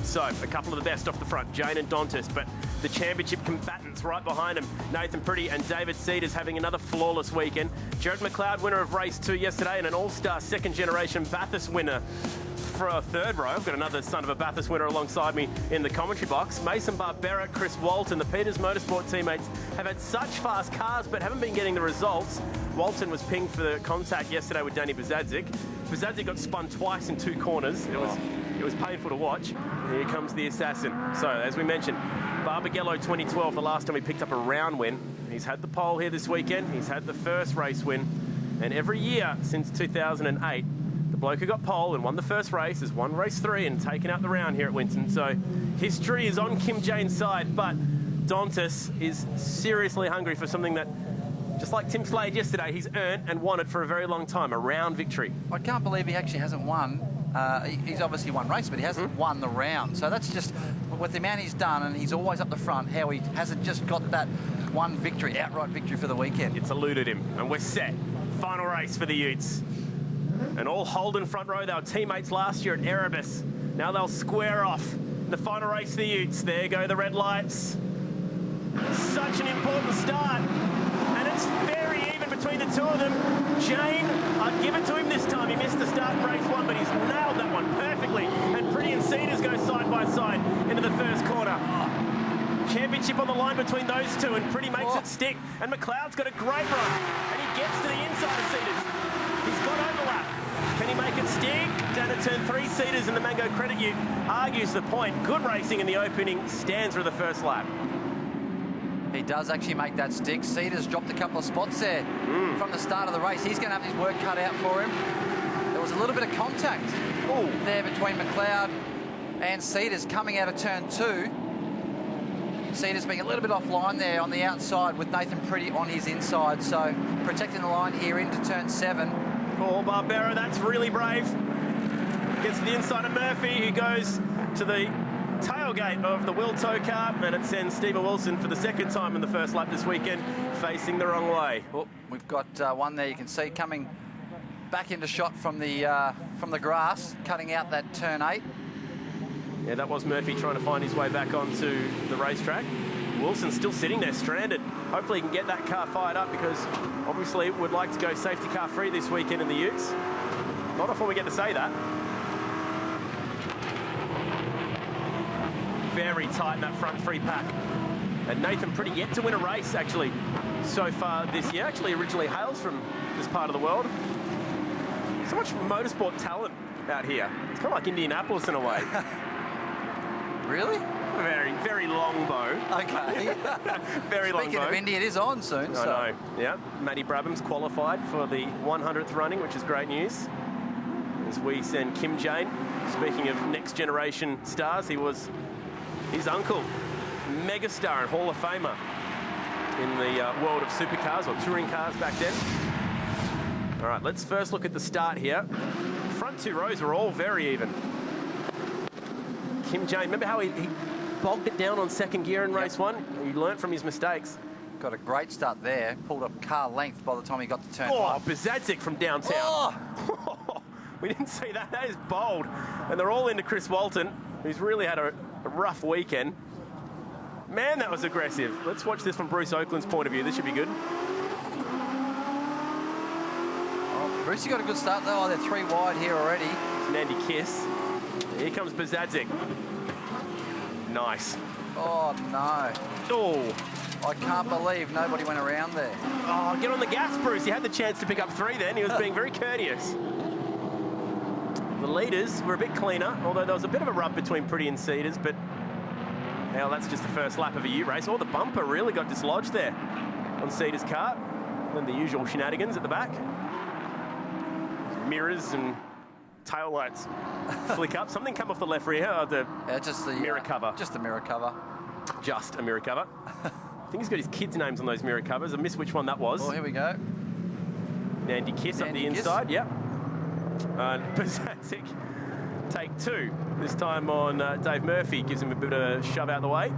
So, a couple of the best off the front, Jane and Dantas, but the championship combatants right behind him, Nathan Pretty and David Cedars having another flawless weekend. Jared McLeod, winner of race 2 yesterday, and an all-star second-generation Bathurst winner for a third row. I've got another son of a Bathurst winner alongside me in the commentary box. Mason Barbera, Chris Walton, the Peters Motorsport teammates have had such fast cars but haven't been getting the results. Walton was pinged for the contact yesterday with Danny Buzadzik. Buzadzik got spun twice in 2 corners. It was painful to watch. Here comes the assassin. So, as we mentioned, Barbagallo 2012, the last time he picked up a round win. He's had the pole here this weekend. He's had the first race win. And every year since 2008, the bloke who got pole and won the first race has won race 3 and taken out the round here at Winton. So history is on Kim Jane's side, but Dantas is seriously hungry for something that, just like Tim Slade yesterday, he's earned and wanted for a very long time, a round victory. I can't believe he actually hasn't won. He's obviously won race, but he hasn't won the round. So that's just, with the amount he's done, and he's always up the front, how he hasn't just got that one victory, outright victory for the weekend. It's eluded him, and we're set. Final race for the Utes. And all Holden front row, they were teammates last year at Erebus. Now they'll square off in the final race for the Utes. There go the red lights. Such an important start. And it's very even between the two of them. Jane, I'd give it to him this time. He missed the start in race 1, but he's nailed that one perfectly. And Pretty and Cedars go side by side into the first corner. Championship on the line between those two, and Pretty makes it stick. And McLeod's got a great run. And he gets to the inside of Cedars. He's got overlap. Can he make it stick? Down to turn 3, Cedars, and the Mango Credit Ute argues the point. Good racing in the opening stanza of the first lap. He does actually make that stick. Cedars dropped a couple of spots there from the start of the race. He's going to have his work cut out for him. There was a little bit of contact there between McLeod and Cedars coming out of turn 2. Cedars being a little bit offline there on the outside with Nathan Pretty on his inside. So protecting the line here into turn 7. Oh, Barbera, that's really brave. Gets to the inside of Murphy, who goes to the tailgate of the Will Tow car, and it sends Stephen Wilson for the second time in the first lap this weekend, facing the wrong way. Oh, we've got one there you can see coming back into shot from the grass, cutting out that turn 8. Yeah, that was Murphy trying to find his way back onto the racetrack. Wilson's still sitting there stranded. Hopefully he can get that car fired up, because obviously would like to go safety car free this weekend in the Utes. Not often we get to say that. Very tight in that front 3 pack. And Nathan Pretty yet to win a race, actually, so far this year. Actually originally hails from this part of the world. So much motorsport talent out here. It's kind of like Indianapolis in a way. Really? Very, very long bow. Okay. Very long bow. Speaking of Indy, it is on soon. I know, yeah. Matty Brabham's qualified for the 100th running, which is great news. As we send Kim Jane, speaking of next generation stars, he was his uncle, megastar and Hall of Famer in the world of supercars or touring cars back then. All right, let's first look at the start here. Front 2 rows are all very even. Kim Jane, remember how he bogged it down on second gear in race 1? He learnt from his mistakes. Got a great start there. Pulled up car length by the time he got to turn 1. Oh, Buzadzik from downtown. Oh! We didn't see that. That is bold. And they're all into Chris Walton, who's really had a rough weekend. Man, that was aggressive. Let's watch this from Bruce Oakland's point of view. This should be good. Oh, Brucey got a good start though. Oh, they're 3 wide here already. It's an Andy Kiss. Here comes Buzadzik. Nice. Oh, no. Oh. I can't believe nobody went around there. Oh, get on the gas, Bruce. He had the chance to pick up 3 then. He was being very courteous. The leaders were a bit cleaner, although there was a bit of a rub between Pretty and Cedars, but hell, that's just the first lap of a Ute race. Oh, the bumper really got dislodged there on Cedars' car. Then the usual shenanigans at the back. Mirrors and tail lights flick up. Something come off the left rear. Just the mirror cover. Just the mirror cover. Just a mirror cover. I think he's got his kids' names on those mirror covers. I missed which one that was. Oh, here we go. Andy Kiss up the inside. Yep. Buzadzik, take 2. This time on Dave Murphy. Gives him a bit of a shove out the way.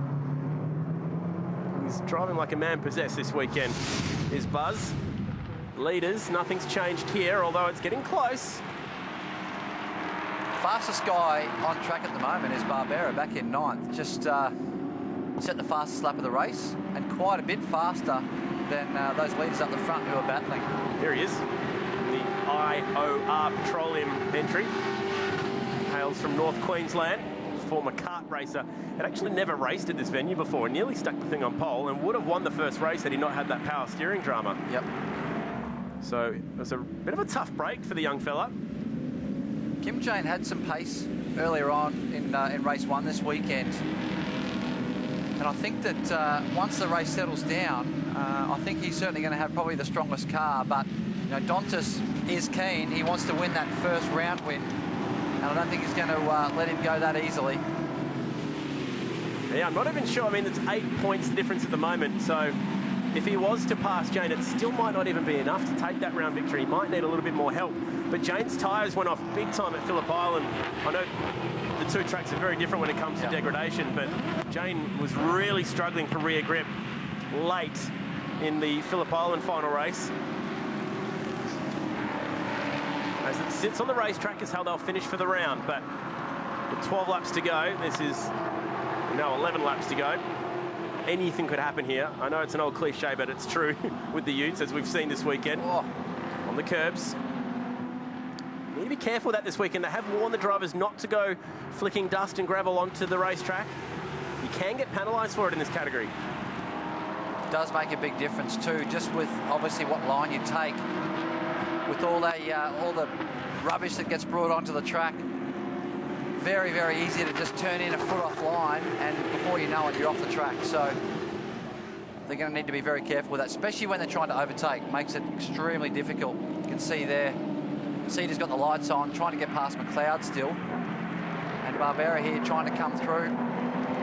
He's driving like a man possessed this weekend, is Buzz. Leaders, nothing's changed here, although it's getting close. fastest guy on track at the moment is Barbera, back in 9th. Just set the fastest lap of the race, and quite a bit faster than those leaders up the front who are battling. Here he is, the IOR Petroleum entry. Hails from North Queensland, former kart racer. Had actually never raced at this venue before, nearly stuck the thing on pole and would have won the first race had he not had that power steering drama. Yep. So it was a bit of a tough break for the young fella. Kim Jane had some pace earlier on in race 1 this weekend. And I think that once the race settles down, I think he's certainly going to have probably the strongest car. But, you know, Dontis is keen. He wants to win that first round win. And I don't think he's going to let him go that easily. Yeah, I'm not even sure. I mean, it's 8 points difference at the moment. So if he was to pass Jane, it still might not even be enough to take that round victory. He might need a little bit more help. But Jane's tyres went off big time at Phillip Island. I know the two tracks are very different when it comes to degradation, but Jane was really struggling for rear grip late in the Phillip Island final race. As it sits on the racetrack is how they'll finish for the round, but with 12 laps to go, this is now 11 laps to go. Anything could happen here. I know it's an old cliche, but it's true with the Utes, as we've seen this weekend on the curbs. Need to be careful that this weekend. They have warned the drivers not to go flicking dust and gravel onto the racetrack. You can get penalised for it in this category. It does make a big difference too, just with obviously what line you take, with all the rubbish that gets brought onto the track. Very, very easy to just turn in a foot off line, and before you know it, you're off the track. So they're going to need to be very careful with that, especially when they're trying to overtake. Makes it extremely difficult. You can see there, Cedar's got the lights on, trying to get past McLeod still. And Barbera here trying to come through.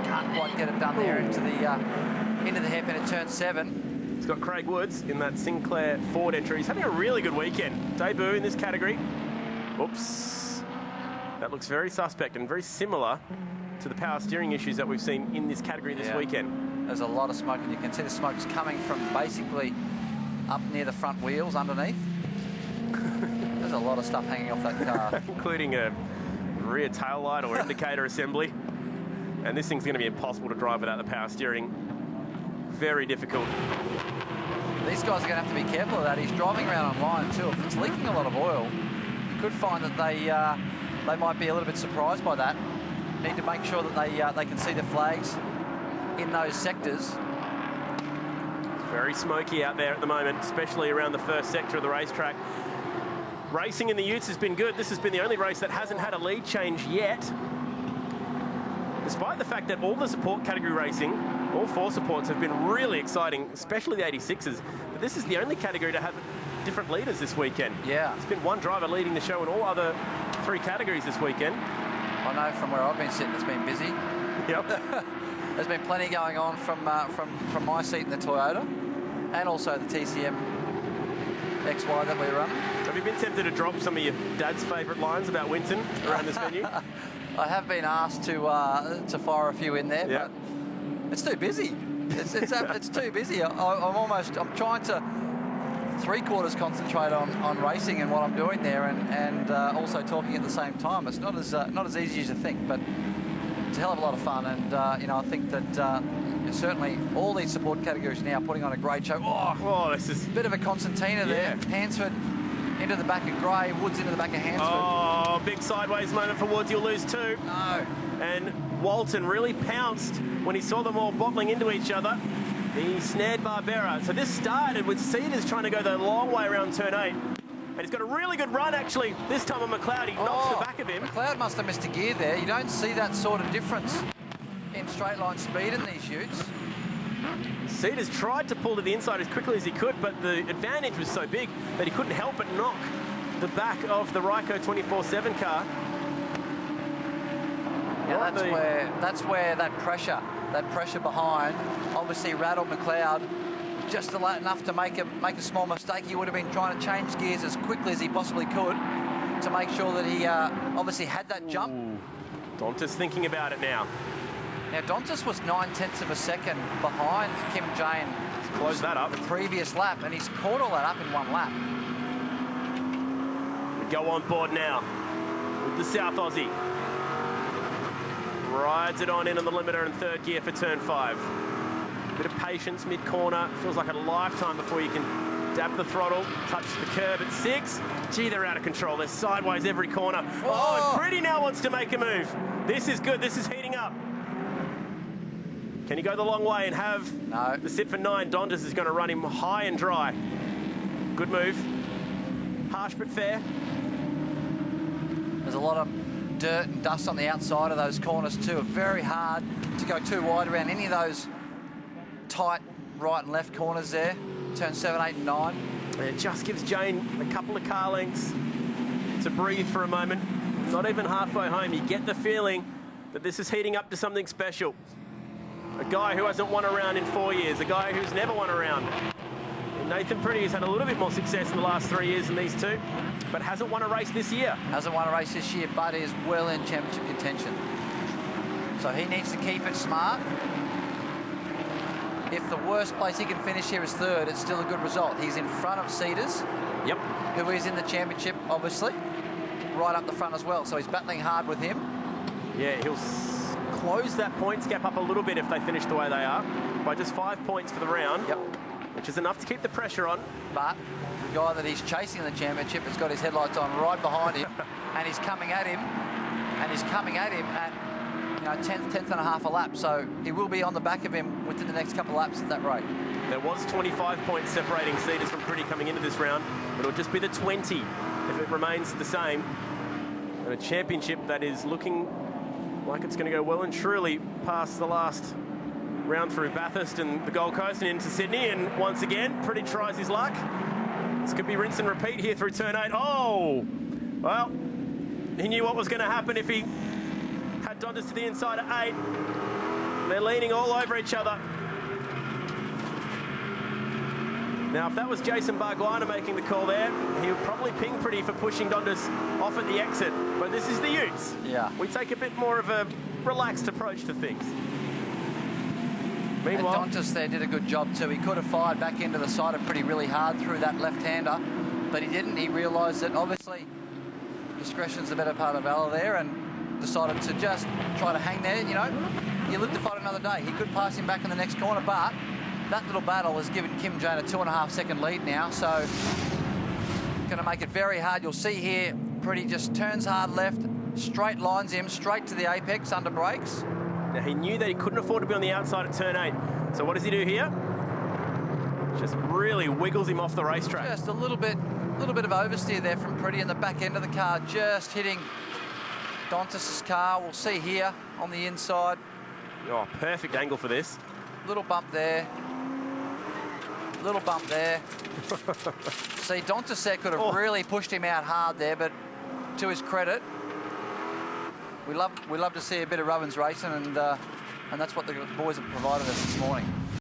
Can't quite get it done there into the hairpin at turn 7. He's got Craig Woods in that Sinclair Ford entry. He's having a really good weekend. Debut in this category. Oops. That looks very suspect and very similar to the power steering issues that we've seen in this category this weekend. There's a lot of smoke, and you can see the smoke's coming from basically up near the front wheels underneath. There's a lot of stuff hanging off that car. Including a rear tail light or indicator assembly. And this thing's going to be impossible to drive without the power steering. Very difficult. These guys are going to have to be careful of that. He's driving around on line too. If it's leaking a lot of oil, you could find that they might be a little bit surprised by that. Need to make sure that they can see the flags in those sectors. It's very smoky out there at the moment, especially around the first sector of the racetrack. Racing in the Utes has been good. This has been the only race that hasn't had a lead change yet. Despite the fact that all the support category racing, all 4 supports have been really exciting, especially the 86s. But this is the only category to have different leaders this weekend. Yeah. It's been one driver leading the show in all other 3 categories this weekend. I know from where I've been sitting, it's been busy. Yep. There's been plenty going on from my seat in the Toyota, and also the TCM XY that we run. Have you been tempted to drop some of your dad's favourite lines about Winton around this venue? I have been asked to fire a few in there, but it's too busy. It's too busy. I'm trying to 3/4 concentrate on racing and what I'm doing there, and also talking at the same time. It's not as easy as you think, but it's a hell of a lot of fun. And you know, I think that certainly all these support categories now putting on a great show. Oh, this is a bit of a concertina there. Hansford into the back of Gray, Woods into the back of Hansford. Oh, big sideways moment for Woods. You'll lose 2. No. And Walton really pounced when he saw them all bottling into each other. He snared Barbera. So this started with Cedars trying to go the long way around turn 8. And he's got a really good run, actually, this time on McLeod. He knocks the back of him. McLeod must have missed a gear there. You don't see that sort of difference in straight line speed in these Utes. Cedars tried to pull to the inside as quickly as he could, but the advantage was so big that he couldn't help but knock the back of the Ryco 24/7 car. Yeah, that's where that pressure behind obviously rattled McLeod just enough to make a small mistake. He would have been trying to change gears as quickly as he possibly could to make sure that he obviously had that jump. Ooh. Dontis thinking about it now. Now, Dontis was 9/10 of a second behind Kim Jane. He's closed that up. The previous lap, and he's caught all that up in one lap. We go on board now. with the South Aussie. Rides it on in the limiter in third gear for turn 5. Bit of patience mid-corner. Feels like a lifetime before you can dab the throttle, touch the curb at 6. Gee, they're out of control. They're sideways every corner. Oh, and Pretty now wants to make a move. This is good. This is heating up. Can he go the long way and have the sit for 9? Dontas is going to run him high and dry. Good move. Harsh but fair. There's a lot of dirt and dust on the outside of those corners too. Very hard to go too wide around any of those tight right and left corners there. Turn 7, 8 and 9. It just gives Jane a couple of car lengths to breathe for a moment. Not even halfway home. You get the feeling that this is heating up to something special. A guy who hasn't won a round in 4 years. A guy who's never won a round. Nathan Pretty has had a little bit more success in the last 3 years than these two, but hasn't won a race this year. Hasn't won a race this year, but is well in championship contention. So he needs to keep it smart. If the worst place he can finish here is third, it's still a good result. He's in front of Cedars, who is in the championship, obviously, right up the front as well. So he's battling hard with him. Yeah, he'll close that points gap up a little bit if they finish the way they are, by just 5 points for the round. Which is enough to keep the pressure on. But the guy that he's chasing in the championship has got his headlights on right behind him, and he's coming at him, at 10th and a half a lap. So he will be on the back of him within the next couple of laps at that rate. There was 25 points separating Cedars from Pretty coming into this round, but it'll just be the 20 if it remains the same. And a championship that is looking like it's going to go well and truly past the last round through Bathurst and the Gold Coast and into Sydney, and once again Pretty tries his luck. This could be rinse and repeat here through turn 8. Oh, well, he knew what was going to happen if he had Dontas to the inside at 8. They're leaning all over each other. Now, if that was Jason Barguana making the call there, he would probably ping Pretty for pushing Dontas off at the exit. But this is the Utes. We take a bit more of a relaxed approach to things. Meanwhile, and Dontas there did a good job too. He could have fired back into the side of Pretty really hard through that left-hander, but he didn't. He realised that obviously discretion's the better part of valor there, and decided to just try to hang there. You know, you live to fight another day. He could pass him back in the next corner, but that little battle has given Kim Jane a 2.5 second lead now, so going to make it very hard. You'll see here, Pretty just turns hard left, straight lines him straight to the apex under brakes. Now, he knew that he couldn't afford to be on the outside at turn 8. So what does he do here? Just really wiggles him off the racetrack. Just a little bit of oversteer there from Pretty in the back end of the car, just hitting Dontas' car. We'll see here on the inside. Oh, perfect angle for this. Little bump there. Little bump there. See, Dontas there could have really pushed him out hard there, but to his credit, we love to see a bit of Rubbins racing, and that's what the boys have provided us this morning.